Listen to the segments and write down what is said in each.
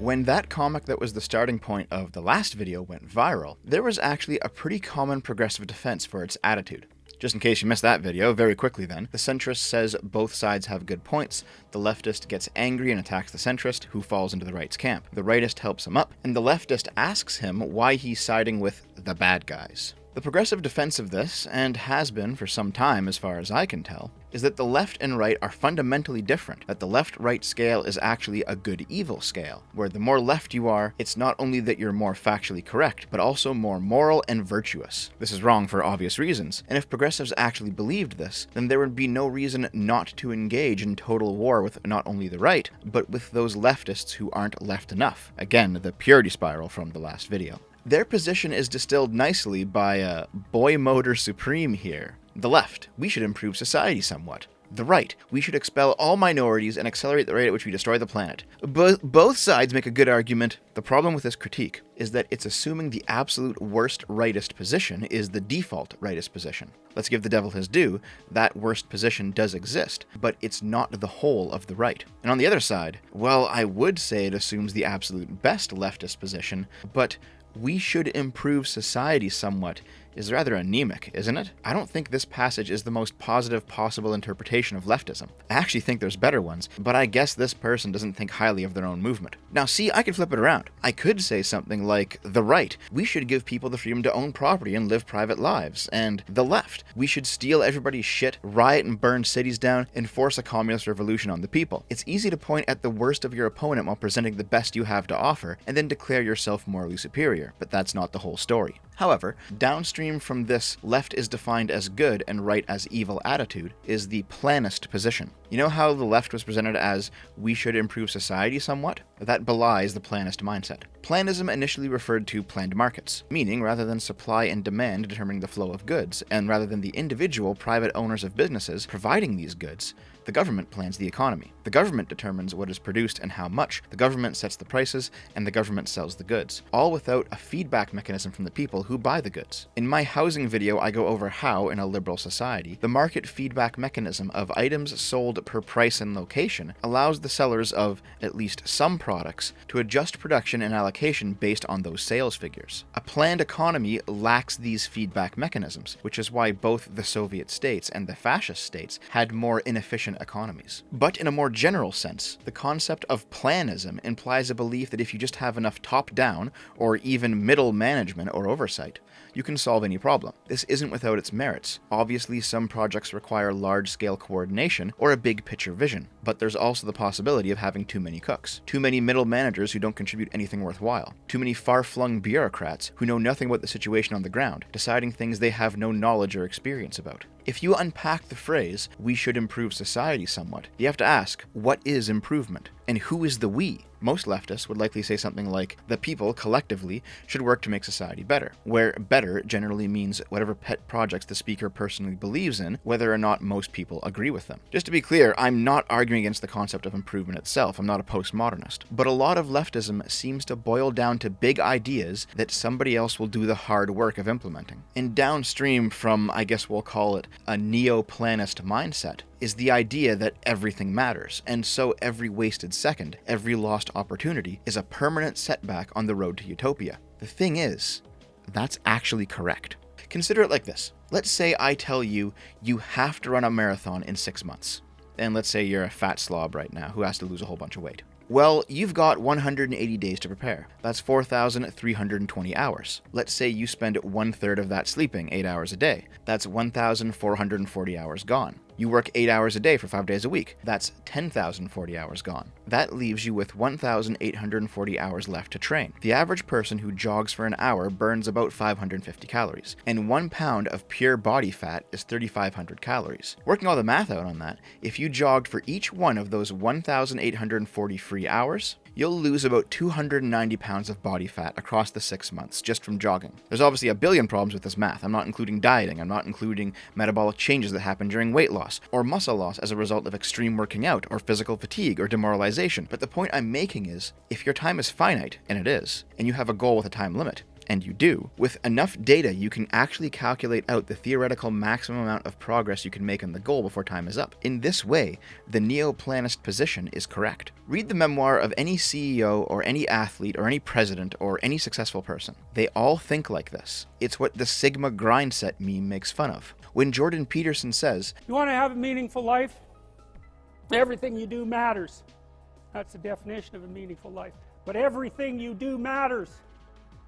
When that comic that was the starting point of the last video went viral, there was actually a pretty common progressive defense for its attitude. Just in case you missed that video, very quickly then, the centrist says both sides have good points, the leftist gets angry and attacks the centrist, who falls into the right's camp. The rightist helps him up, and the leftist asks him why he's siding with the bad guys. The progressive defense of this, and has been for some time as far as I can tell, is that the left and right are fundamentally different, that the left-right scale is actually a good-evil scale, where the more left you are, it's not only that you're more factually correct, but also more moral and virtuous. This is wrong for obvious reasons, and if progressives actually believed this, then there would be no reason not to engage in total war with not only the right, but with those leftists who aren't left enough. Again, the purity spiral from the last video. Their position is distilled nicely by boy motor supreme here. The left, we should improve society somewhat. The right, we should expel all minorities and accelerate the rate at which we destroy the planet. Both sides make a good argument. The problem with this critique is that it's assuming the absolute worst rightist position is the default rightist position. Let's give the devil his due, that worst position does exist, but it's not the whole of the right. And on the other side, well, I would say it assumes the absolute best leftist position, but we should improve society somewhat is rather anemic, isn't it? I don't think this passage is the most positive possible interpretation of leftism. I actually think there's better ones, but I guess this person doesn't think highly of their own movement. Now see, I could flip it around. I could say something like, the right, we should give people the freedom to own property and live private lives, and the left, we should steal everybody's shit, riot and burn cities down, and force a communist revolution on the people. It's easy to point at the worst of your opponent while presenting the best you have to offer, and then declare yourself morally superior, but that's not the whole story. However, downstream from this left is defined as good and right as evil attitude is the planist position. You know how the left was presented as we should improve society somewhat? That belies the planist mindset. Planism initially referred to planned markets, meaning rather than supply and demand determining the flow of goods, and rather than the individual private owners of businesses providing these goods, the government plans the economy. The government determines what is produced and how much, the government sets the prices, and the government sells the goods, all without a feedback mechanism from the people who buy the goods. In my housing video, I go over how, in a liberal society, the market feedback mechanism of items sold per price and location allows the sellers of at least some products to adjust production and allocation based on those sales figures. A planned economy lacks these feedback mechanisms, which is why both the Soviet states and the fascist states had more inefficient economies. But in a more general sense, the concept of planism implies a belief that if you just have enough top-down, or even middle management or oversight, you can solve any problem. This isn't without its merits. Obviously, some projects require large-scale coordination or a big-picture vision, but there's also the possibility of having too many cooks, too many middle managers who don't contribute anything worthwhile, too many far-flung bureaucrats who know nothing about the situation on the ground, deciding things they have no knowledge or experience about. If you unpack the phrase, we should improve society somewhat, you have to ask, what is improvement? And who is the we? Most leftists would likely say something like, the people, collectively, should work to make society better, where better generally means whatever pet projects the speaker personally believes in, whether or not most people agree with them. Just to be clear, I'm not arguing against the concept of improvement itself, I'm not a postmodernist, but a lot of leftism seems to boil down to big ideas that somebody else will do the hard work of implementing. And downstream from, I guess we'll call it, a neo-planist mindset, is the idea that everything matters, and so every wasted second, every lost opportunity, is a permanent setback on the road to utopia. The thing is, that's actually correct. Consider it like this. Let's say I tell you, you have to run a marathon in 6 months. And let's say you're a fat slob right now who has to lose a whole bunch of weight. Well, you've got 180 days to prepare. That's 4,320 hours. Let's say you spend 1/3 of that sleeping, 8 hours a day. That's 1,440 hours gone. You work 8 hours a day for 5 days a week. That's 10,040 hours gone. That leaves you with 1,840 hours left to train. The average person who jogs for an hour burns about 550 calories, and 1 pound of pure body fat is 3,500 calories. Working all the math out on that, if you jogged for each one of those 1,840 free hours, you'll lose about 290 pounds of body fat across the 6 months just from jogging. There's obviously a billion problems with this math. I'm not including dieting, I'm not including metabolic changes that happen during weight loss, or muscle loss as a result of extreme working out, or physical fatigue, or demoralization. But the point I'm making is, if your time is finite, and it is, and you have a goal with a time limit, and you do, with enough data you can actually calculate out the theoretical maximum amount of progress you can make on the goal before time is up. In this way, the neoplanist position is correct. Read the memoir of any CEO or any athlete or any president or any successful person. They all think like this. It's what the Sigma grind set meme makes fun of. When Jordan Peterson says, "You want to have a meaningful life? Everything you do matters." That's the definition of a meaningful life. But everything you do matters.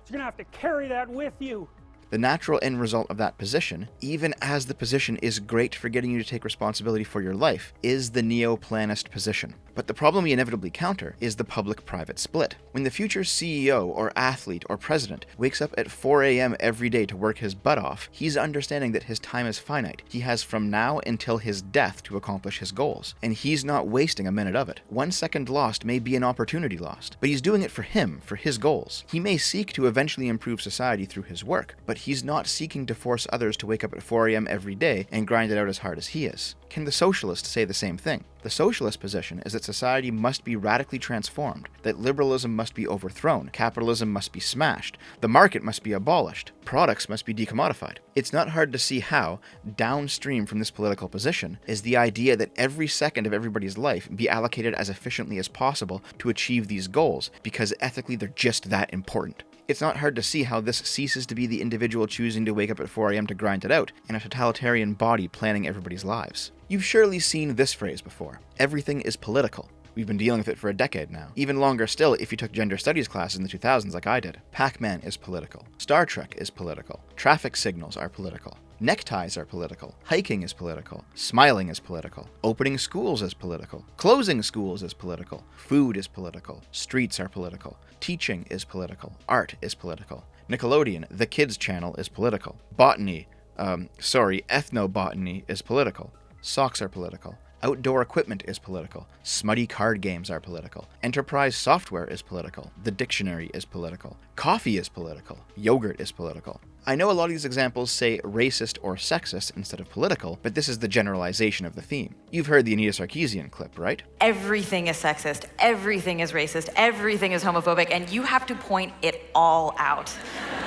You're going to have to carry that with you. the natural end result of that position, even as the position is great for getting you to take responsibility for your life, is the neoplanist position. But the problem we inevitably counter is the public-private split. When the future CEO or athlete or president wakes up at 4 a.m. every day to work his butt off, he's understanding that his time is finite. He has from now until his death to accomplish his goals, and he's not wasting a minute of it. 1 second lost may be an opportunity lost, but he's doing it for him, for his goals. He may seek to eventually improve society through his work, but he's not seeking to force others to wake up at 4 a.m. every day and grind it out as hard as he is. Can the socialist say the same thing? The socialist position is that society must be radically transformed, that liberalism must be overthrown, capitalism must be smashed, the market must be abolished, products must be decommodified. It's not hard to see how, downstream from this political position, is the idea that every second of everybody's life be allocated as efficiently as possible to achieve these goals, because ethically they're just that important. It's not hard to see how this ceases to be the individual choosing to wake up at 4 a.m. to grind it out, and a totalitarian body planning everybody's lives. You've surely seen this phrase before. Everything is political. We've been dealing with it for a decade now. Even longer still if you took gender studies classes in the 2000s like I did. Pac-Man is political. Star Trek is political. Traffic signals are political. Neckties are political. Hiking is political. Smiling is political. Opening schools is political. Closing schools is political. Food is political. Streets are political. Teaching is political. Art is political. Nickelodeon, the kids channel, is political. Ethnobotany is political. Socks are political. Outdoor equipment is political. Smutty card games are political. Enterprise software is political. The dictionary is political. Coffee is political. Yogurt is political. I know a lot of these examples say racist or sexist instead of political, but this is the generalization of the theme. You've heard the Anita Sarkeesian clip, right? Everything is sexist, everything is racist, everything is homophobic, and you have to point it all out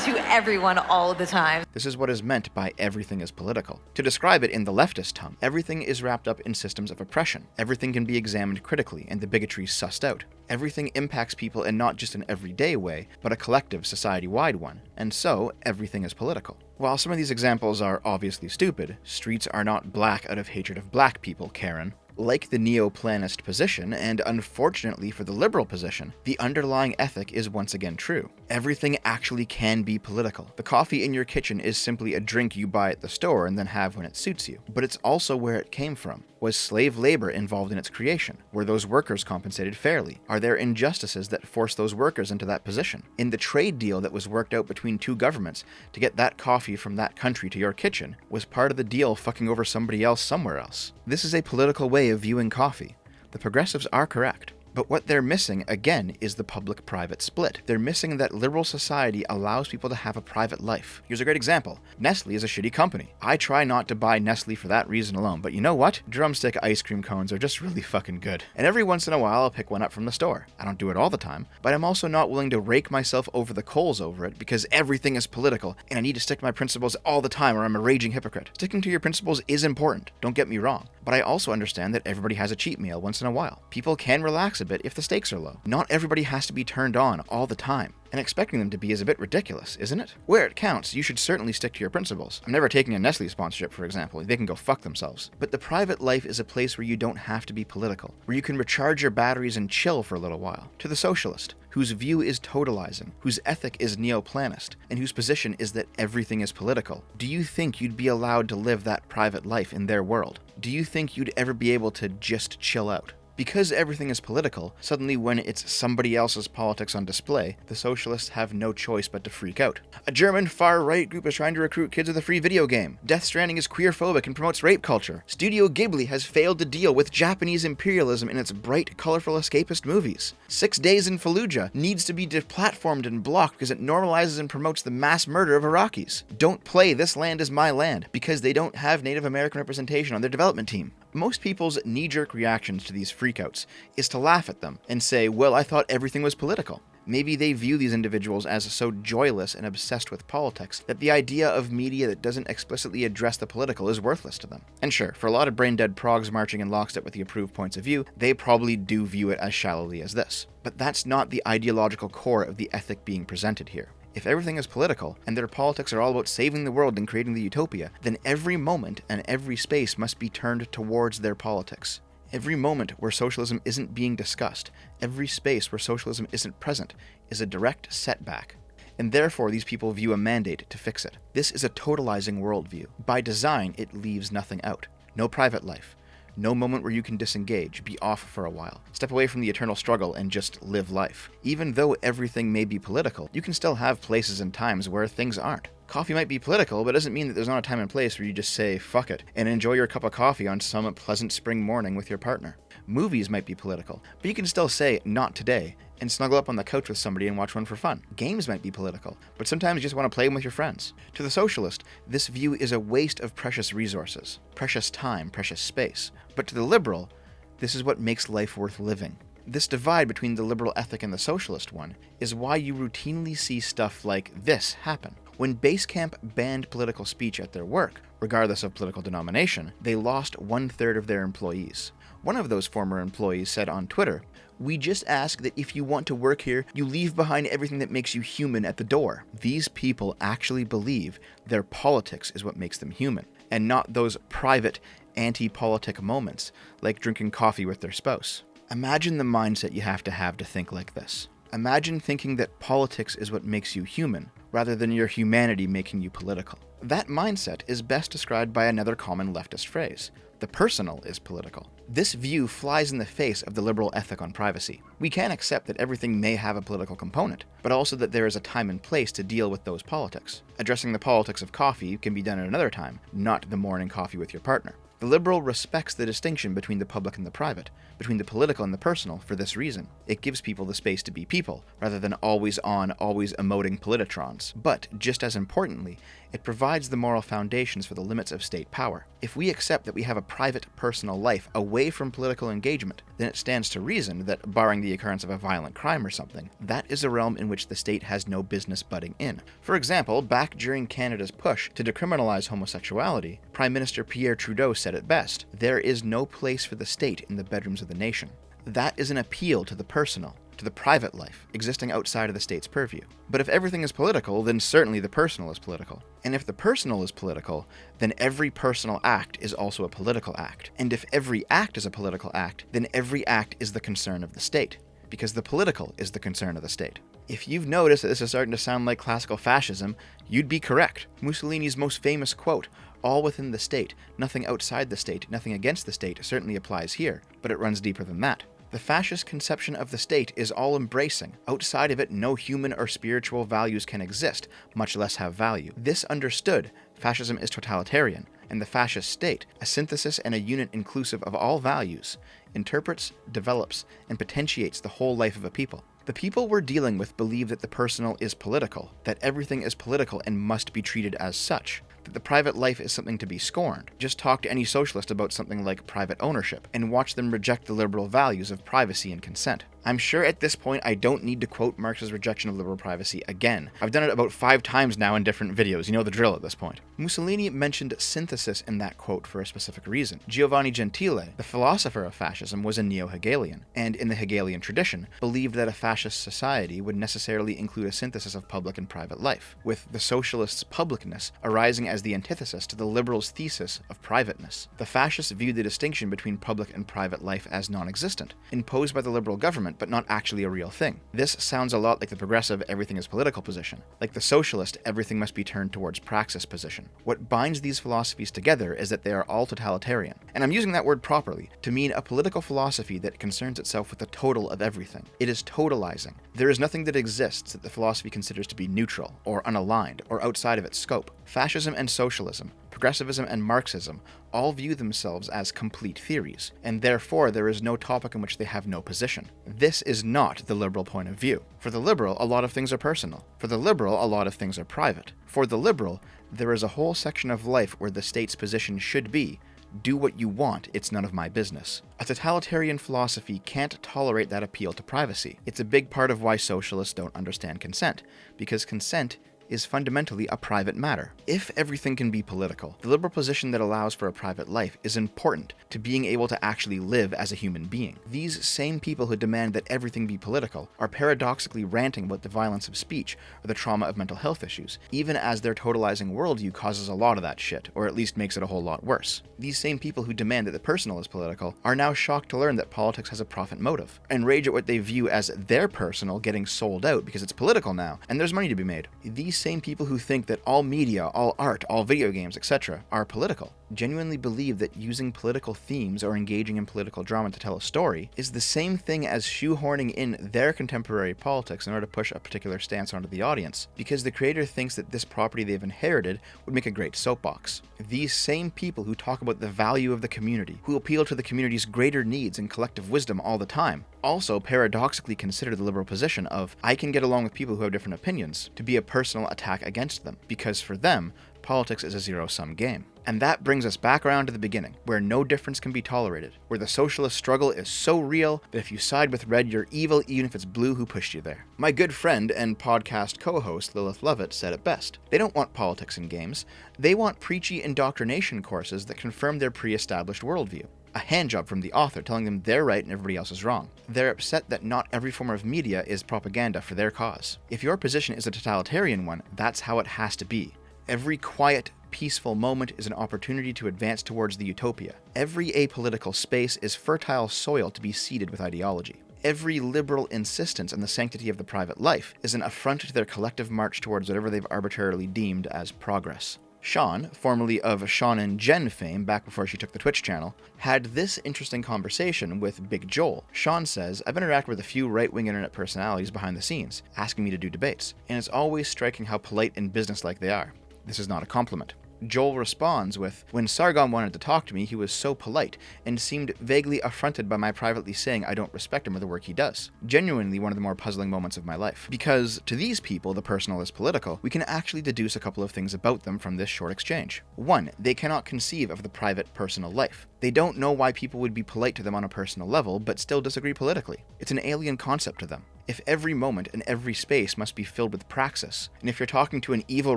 to everyone all the time. This is what is meant by everything is political. To describe it in the leftist tongue, everything is wrapped up in systems of oppression. Everything can be examined critically and the bigotry sussed out. Everything impacts people in not just an everyday way, but a collective, society-wide one, and so everything is political. While some of these examples are obviously stupid, streets are not black out of hatred of black people, Karen. Like the neoplanist position, and unfortunately for the liberal position, the underlying ethic is once again true. Everything actually can be political. The coffee in your kitchen is simply a drink you buy at the store and then have when it suits you. But it's also where it came from. Was slave labor involved in its creation? Were those workers compensated fairly? Are there injustices that force those workers into that position? In the trade deal that was worked out between two governments to get that coffee from that country to your kitchen, was part of the deal fucking over somebody else somewhere else? This is a political way of viewing coffee. The progressives are correct. But what they're missing, again, is the public-private split. They're missing that liberal society allows people to have a private life. Here's a great example. Nestle is a shitty company. I try not to buy Nestle for that reason alone, but you know what? Drumstick ice cream cones are just really fucking good. And every once in a while I'll pick one up from the store. I don't do it all the time, but I'm also not willing to rake myself over the coals over it because everything is political and I need to stick to my principles all the time or I'm a raging hypocrite. Sticking to your principles is important, don't get me wrong, but I also understand that everybody has a cheat meal once in a while. People can relax a bit if the stakes are low. Not everybody has to be turned on all the time, and expecting them to be is a bit ridiculous, isn't it? Where it counts, you should certainly stick to your principles. I'm never taking a Nestle sponsorship, for example. They can go fuck themselves. But the private life is a place where you don't have to be political, where you can recharge your batteries and chill for a little while. To the socialist, whose view is totalizing, whose ethic is neoplanist, and whose position is that everything is political, do you think you'd be allowed to live that private life in their world? Do you think you'd ever be able to just chill out? Because everything is political, suddenly when it's somebody else's politics on display, the socialists have no choice but to freak out. A German far-right group is trying to recruit kids with a free video game. Death Stranding is queerphobic and promotes rape culture. Studio Ghibli has failed to deal with Japanese imperialism in its bright, colorful escapist movies. 6 Days in Fallujah needs to be deplatformed and blocked because it normalizes and promotes the mass murder of Iraqis. Don't play This Land Is My Land because they don't have Native American representation on their development team. Most people's knee-jerk reactions to these freakouts is to laugh at them and say, well, I thought everything was political. Maybe they view these individuals as so joyless and obsessed with politics that the idea of media that doesn't explicitly address the political is worthless to them. And sure, for a lot of brain-dead progs marching in lockstep with the approved points of view, they probably do view it as shallowly as this. But that's not the ideological core of the ethic being presented here. If everything is political, and their politics are all about saving the world and creating the utopia, then every moment and every space must be turned towards their politics. Every moment where socialism isn't being discussed, every space where socialism isn't present, is a direct setback. And therefore these people view a mandate to fix it. This is a totalizing worldview. By design, it leaves nothing out. No private life. No moment where you can disengage, be off for a while, step away from the eternal struggle and just live life. Even though everything may be political, you can still have places and times where things aren't. Coffee might be political, but it doesn't mean that there's not a time and place where you just say, fuck it, and enjoy your cup of coffee on some pleasant spring morning with your partner. Movies might be political, but you can still say, not today, and snuggle up on the couch with somebody and watch one for fun. Games might be political, but sometimes you just want to play them with your friends. To the socialist, this view is a waste of precious resources, precious time, precious space. But to the liberal, this is what makes life worth living. This divide between the liberal ethic and the socialist one is why you routinely see stuff like this happen. When Basecamp banned political speech at their work, regardless of political denomination, they lost 1/3 of their employees. One of those former employees said on Twitter, "We just ask that if you want to work here, you leave behind everything that makes you human at the door." These people actually believe their politics is what makes them human, and not those private, anti-politic moments, like drinking coffee with their spouse. Imagine the mindset you have to think like this. Imagine thinking that politics is what makes you human, rather than your humanity making you political. That mindset is best described by another common leftist phrase: the personal is political. This view flies in the face of the liberal ethic on privacy. We can accept that everything may have a political component, but also that there is a time and place to deal with those politics. Addressing the politics of coffee can be done at another time, not the morning coffee with your partner. The liberal respects the distinction between the public and the private, between the political and the personal, for this reason. It gives people the space to be people, rather than always on, always emoting polititrons. But, just as importantly, it provides the moral foundations for the limits of state power. If we accept that we have a private, personal life away from political engagement, then it stands to reason that, barring the occurrence of a violent crime or something, that is a realm in which the state has no business butting in. For example, back during Canada's push to decriminalize homosexuality, Prime Minister Pierre Trudeau said it best: "There is no place for the state in the bedrooms of the nation." That is an appeal to the personal, to the private life, existing outside of the state's purview. But if everything is political, then certainly the personal is political. And if the personal is political, then every personal act is also a political act. And if every act is a political act, then every act is the concern of the state, because the political is the concern of the state. If you've noticed that this is starting to sound like classical fascism, you'd be correct. Mussolini's most famous quote, "All within the state, nothing outside the state, nothing against the state," certainly applies here, but it runs deeper than that. The fascist conception of the state is all-embracing. Outside of it, no human or spiritual values can exist, much less have value. This understood, fascism is totalitarian, and the fascist state, a synthesis and a unit inclusive of all values, interprets, develops, and potentiates the whole life of a people. The people we're dealing with believe that the personal is political, that everything is political and must be treated as such, that the private life is something to be scorned. Just talk to any socialist about something like private ownership, and watch them reject the liberal values of privacy and consent. I'm sure at this point I don't need to quote Marx's rejection of liberal privacy again. I've done it about 5 times now in different videos, you know the drill at this point. Mussolini mentioned synthesis in that quote for a specific reason. Giovanni Gentile, the philosopher of fascism, was a neo-Hegelian, and in the Hegelian tradition, believed that a fascist society would necessarily include a synthesis of public and private life, with the socialists' publicness arising as the antithesis to the liberals' thesis of privateness. The fascists viewed the distinction between public and private life as non-existent, imposed by the liberal government, but not actually a real thing. This sounds a lot like the progressive everything is political position, like the socialist everything must be turned towards praxis position. What binds these philosophies together is that they are all totalitarian, and I'm using that word properly to mean a political philosophy that concerns itself with the total of everything. It is totalizing. There is nothing that exists that the philosophy considers to be neutral, or unaligned, or outside of its scope. Fascism and socialism, progressivism and Marxism all view themselves as complete theories, and therefore there is no topic in which they have no position. This is not the liberal point of view. For the liberal, a lot of things are personal. For the liberal, a lot of things are private. For the liberal, there is a whole section of life where the state's position should be do what you want, it's none of my business. A totalitarian philosophy can't tolerate that appeal to privacy. It's a big part of why socialists don't understand consent, because consent is fundamentally a private matter. If everything can be political, the liberal position that allows for a private life is important to being able to actually live as a human being. These same people who demand that everything be political are paradoxically ranting about the violence of speech or the trauma of mental health issues, even as their totalizing worldview causes a lot of that shit, or at least makes it a whole lot worse. These same people who demand that the personal is political are now shocked to learn that politics has a profit motive, and rage at what they view as their personal getting sold out because it's political now, and there's money to be made. These same people who think that all media, all art, all video games, etc. are political genuinely believe that using political themes or engaging in political drama to tell a story is the same thing as shoehorning in their contemporary politics in order to push a particular stance onto the audience, because the creator thinks that this property they've inherited would make a great soapbox. These same people who talk about the value of the community, who appeal to the community's greater needs and collective wisdom all the time, also paradoxically consider the liberal position of "I can get along with people who have different opinions" to be a personal attack against them, because for them, politics is a zero-sum game. And that brings us back around to the beginning, where no difference can be tolerated, where the socialist struggle is so real that if you side with red, you're evil even if it's blue who pushed you there. My good friend and podcast co-host Lilith Lovett said it best. They don't want politics in games, they want preachy indoctrination courses that confirm their pre-established worldview. A handjob from the author telling them they're right and everybody else is wrong. They're upset that not every form of media is propaganda for their cause. If your position is a totalitarian one, that's how it has to be. Every quiet, peaceful moment is an opportunity to advance towards the utopia. Every apolitical space is fertile soil to be seeded with ideology. Every liberal insistence on the sanctity of the private life is an affront to their collective march towards whatever they've arbitrarily deemed as progress. Shaun, formerly of Shaun and Jen fame back before she took the Twitch channel, had this interesting conversation with Big Joel. Shaun says, "I've interacted with a few right-wing internet personalities behind the scenes, asking me to do debates, and it's always striking how polite and businesslike they are. This is not a compliment." Joel responds with, "When Sargon wanted to talk to me, he was so polite and seemed vaguely affronted by my privately saying I don't respect him or the work he does. Genuinely one of the more puzzling moments of my life. Because to these people, the personal is political, we can actually deduce a couple of things about them from this short exchange. One, they cannot conceive of the private personal life. They don't know why people would be polite to them on a personal level, but still disagree politically. It's an alien concept to them. If every moment and every space must be filled with praxis, and if you're talking to an evil,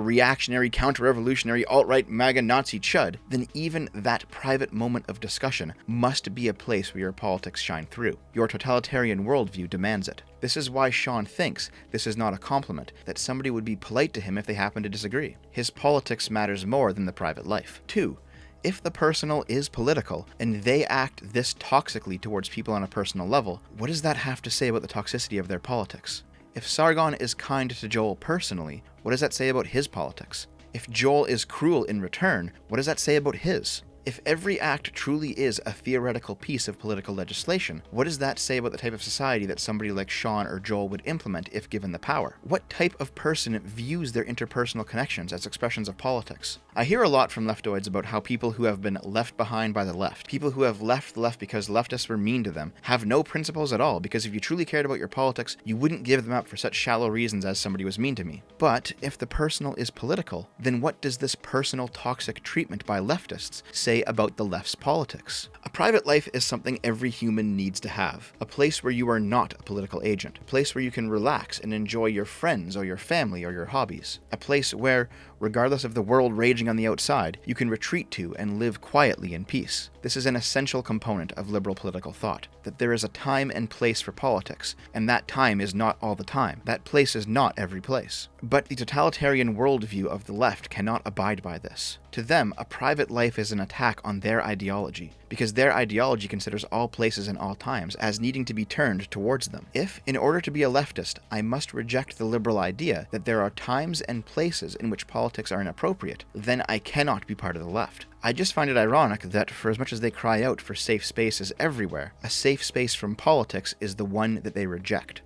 reactionary, counter-revolutionary, alt-right, MAGA Nazi chud, then even that private moment of discussion must be a place where your politics shine through. Your totalitarian worldview demands it. This is why Shaun thinks this is not a compliment, that somebody would be polite to him if they happen to disagree. His politics matters more than the private life. 2. If the personal is political, and they act this toxically towards people on a personal level, what does that have to say about the toxicity of their politics? If Sargon is kind to Joel personally, what does that say about his politics? If Joel is cruel in return, what does that say about his? If every act truly is a theoretical piece of political legislation, what does that say about the type of society that somebody like Shaun or Joel would implement if given the power? What type of person views their interpersonal connections as expressions of politics? I hear a lot from leftoids about how people who have been left behind by the left, people who have left the left because leftists were mean to them, have no principles at all, because if you truly cared about your politics, you wouldn't give them up for such shallow reasons as somebody was mean to me. But if the personal is political, then what does this personal toxic treatment by leftists say about the left's politics? A private life is something every human needs to have. A place where you are not a political agent. A place where you can relax and enjoy your friends or your family or your hobbies. A place where, regardless of the world raging on the outside, you can retreat to and live quietly in peace. This is an essential component of liberal political thought, that there is a time and place for politics, and that time is not all the time. That place is not every place. But the totalitarian worldview of the left cannot abide by this. To them, a private life is an attack on their ideology, because their ideology considers all places and all times as needing to be turned towards them. If, in order to be a leftist, I must reject the liberal idea that there are times and places in which politics are inappropriate, then I cannot be part of the left. I just find it ironic that, for as much as they cry out for safe spaces everywhere, a safe space from politics is the one that they reject.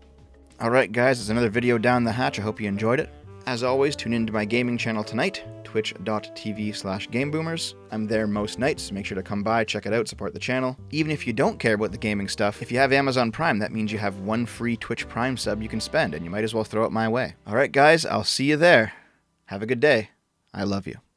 Alright guys, it's another video down the hatch. I hope you enjoyed it. As always, tune into my gaming channel tonight, twitch.tv/gameboomers. I'm there most nights, so make sure to come by, check it out, support the channel. Even if you don't care about the gaming stuff, if you have Amazon Prime, that means you have one free Twitch Prime sub you can spend, and you might as well throw it my way. Alright guys, I'll see you there. Have a good day. I love you.